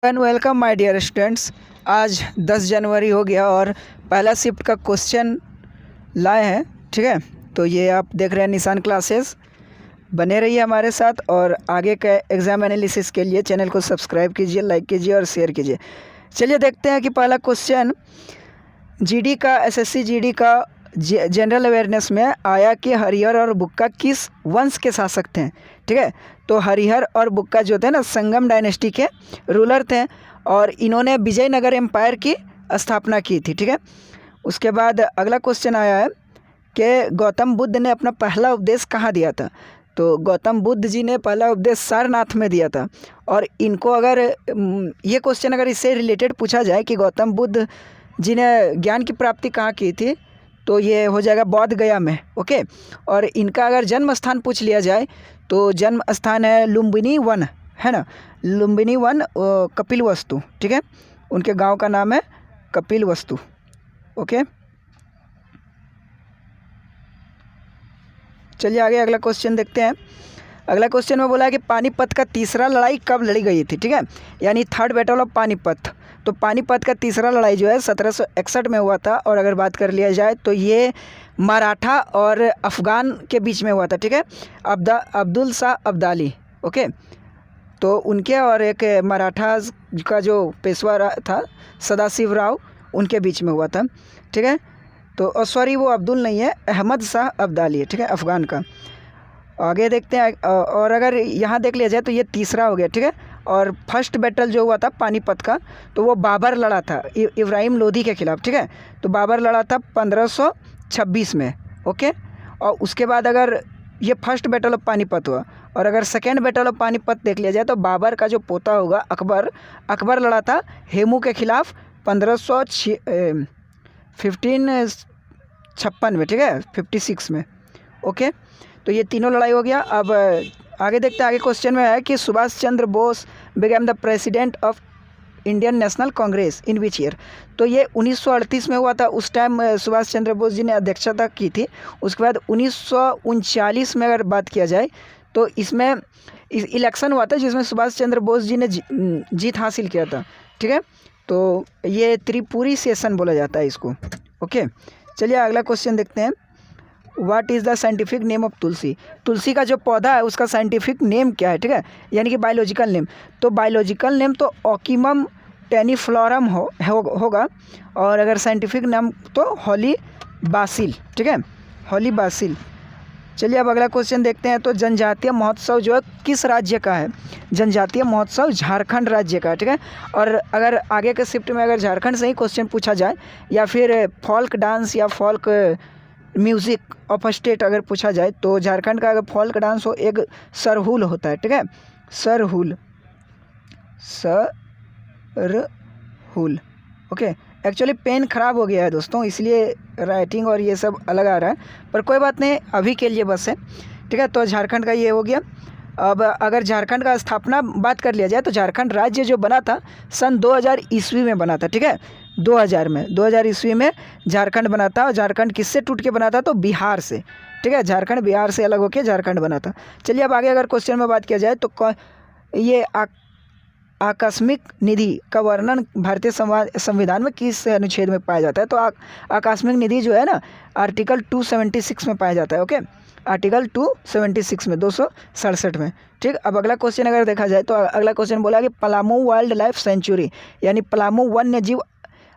And welcome my dear students. आज 10 जनवरी हो गया और पहला शिफ्ट का क्वेश्चन लाए हैं। ठीक है, तो ये आप देख रहे हैं निशान क्लासेस। बने रहिए हमारे साथ और आगे के एग्ज़ाम एनालिसिस के लिए चैनल को सब्सक्राइब कीजिए, लाइक कीजिए और शेयर कीजिए। चलिए देखते हैं कि पहला क्वेश्चन जीडी का, एसएससी जीडी का जनरल अवेयरनेस में आया कि हरिहर और बुक्का किस वंश के शासक थे। ठीक है, तो हरिहर और बुक्का जो थे ना, संगम डायनेस्टी के रूलर थे और इन्होंने विजयनगर एम्पायर की स्थापना की थी। ठीक है, उसके बाद अगला क्वेश्चन आया है कि गौतम बुद्ध ने अपना पहला उपदेश कहाँ दिया था। तो गौतम बुद्ध जी ने पहला उपदेश सारनाथ में दिया था। और इनको अगर ये क्वेश्चन अगर इससे रिलेटेड पूछा जाए कि गौतम बुद्ध जी ने ज्ञान की प्राप्ति कहाँ की थी, तो ये हो जाएगा बोध गया में। ओके, और इनका अगर जन्म स्थान पूछ लिया जाए तो जन्म स्थान है लुम्बिनी वन, है ना, लुम्बिनी वन कपिलवस्तु। ठीक है, उनके गांव का नाम है कपिलवस्तु। ओके, चलिए आगे अगला क्वेश्चन देखते हैं। अगला क्वेश्चन में बोला है कि पानीपत का तीसरा लड़ाई कब लड़ी गई थी। ठीक है, यानी थर्ड बैटल ऑफ पानीपत। तो पानीपत का तीसरा लड़ाई जो है 1761 में हुआ था। और अगर बात कर लिया जाए तो ये मराठा और अफ़गान के बीच में हुआ था। ठीक है, अब्दुल शाह अब्दाली। ओके, तो उनके और एक मराठा का जो पेशवा था सदाशिव राव, उनके बीच में हुआ था। ठीक है, तो सॉरी वो अब्दुल नहीं है, अहमद शाह अब्दाली है। ठीक है, अफ़गान का। आगे देखते हैं। और अगर यहाँ देख लिया जाए तो ये तीसरा हो गया। ठीक है, और फर्स्ट बैटल जो हुआ था पानीपत का, तो वो बाबर लड़ा था इब्राहिम लोधी के खिलाफ। ठीक है, तो बाबर लड़ा था 1526 में। ओके, और उसके बाद अगर ये फर्स्ट बैटल ऑफ पानीपत हुआ और अगर सेकेंड बैटल ऑफ पानीपत देख लिया जाए तो बाबर का जो पोता होगा अकबर लड़ा था हेमू के खिलाफ 1556 में। ठीक है, 56 में। ओके, तो ये तीनों लड़ाई हो गया। अब आगे देखते हैं। आगे क्वेश्चन में है कि Subhash Chandra Bose became the president of Indian National Congress in which year. तो ये 1938 में हुआ था। उस टाइम सुभाष चंद्र बोस जी ने अध्यक्षता की थी। उसके बाद 1939 में अगर बात किया जाए तो इसमें इलेक्शन हुआ था जिसमें सुभाष चंद्र बोस जी ने जीत हासिल किया था। ठीक है, तो ये त्रिपुरी सेशन बोला जाता है इसको। ओके, चलिए अगला क्वेश्चन देखते हैं। What is the scientific name of tulsi. तुलसी का जो पौधा है उसका साइंटिफिक नेम क्या है। ठीक है, यानी कि बायोलॉजिकल नेम। तो बायोलॉजिकल नेम तो ऑकिमम टेनिफ्लोरम होगा और अगर साइंटिफिक नाम तो हॉली बासिल। ठीक है, हॉली बासिल। चलिए अब अगला क्वेश्चन देखते हैं। तो जनजातीय महोत्सव जो है किस राज्य का है। जनजातीय महोत्सव झारखंड राज्य का है। ठीक है, और अगर आगे के शिफ्ट में अगर झारखंड से ही क्वेश्चन पूछा जाए या फिर फॉल्क डांस या फॉल्क म्यूज़िक ऑफ स्टेट अगर पूछा जाए तो झारखंड का अगर फॉल्क डांस हो एक सरहुल होता है। ठीक है, सरहुल। ओके, एक्चुअली पेन ख़राब हो गया है दोस्तों, इसलिए राइटिंग और ये सब अलग आ रहा है, पर कोई बात नहीं, अभी के लिए बस है। ठीक है, तो झारखंड का ये हो गया। अब अगर झारखंड का स्थापना बात कर लिया जाए तो झारखंड राज्य जो बना था सन 2000 ईस्वी में बना था। ठीक है, 2000 ईस्वी में झारखंड बना था। और झारखंड किससे टूट के बना था, तो बिहार से। ठीक है, झारखंड बिहार से अलग होकर झारखंड बना था। चलिए अब आगे अगर क्वेश्चन में बात किया जाए तो ये आकस्मिक निधि का वर्णन भारतीय संविधान में किस अनुच्छेद में पाया जाता है। तो आकस्मिक निधि जो है ना, आर्टिकल 276 में पाया जाता है। ओके, आर्टिकल 276 में, 267 में। ठीक, अब अगला क्वेश्चन अगर देखा जाए तो अगला क्वेश्चन बोला कि पलामू वाइल्ड लाइफ सेंचुरी यानी पलामू वन्य जीव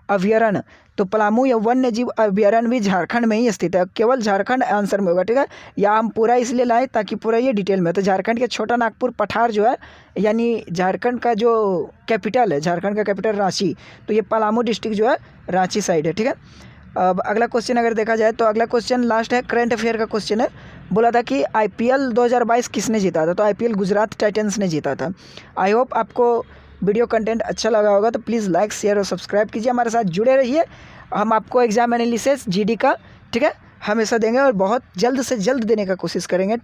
अभ्यारण्य। तो पलामू या वन्य जीव अभ्यारण्य भी झारखंड में ही स्थित है। केवल झारखंड आंसर में होगा। ठीक है, या हम पूरा इसलिए लाए ताकि पूरा ये डिटेल में। तो झारखंड के छोटा नागपुर पठार जो है, यानी झारखंड का जो कैपिटल है, झारखंड का कैपिटल रांची, तो ये पलामू डिस्ट्रिक्ट जो है रांची साइड है। ठीक है, अब अगला क्वेश्चन अगर देखा जाए तो अगला क्वेश्चन लास्ट है, करंट अफेयर का क्वेश्चन है। बोला था कि आईपीएल 2022 किसने जीता था। तो आईपीएल गुजरात टाइटंस ने जीता था। आई होप आपको वीडियो कंटेंट अच्छा लगा होगा, तो प्लीज़ लाइक शेयर और सब्सक्राइब कीजिए, हमारे साथ जुड़े रहिए। हम आपको एग्जाम एनालिसिस जीडी का, ठीक है, हमेशा देंगे और बहुत जल्द से जल्द देने का कोशिश करेंगे।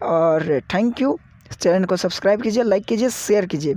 और थैंक यू। चैनल को सब्सक्राइब कीजिए, लाइक कीजिए, शेयर कीजिए।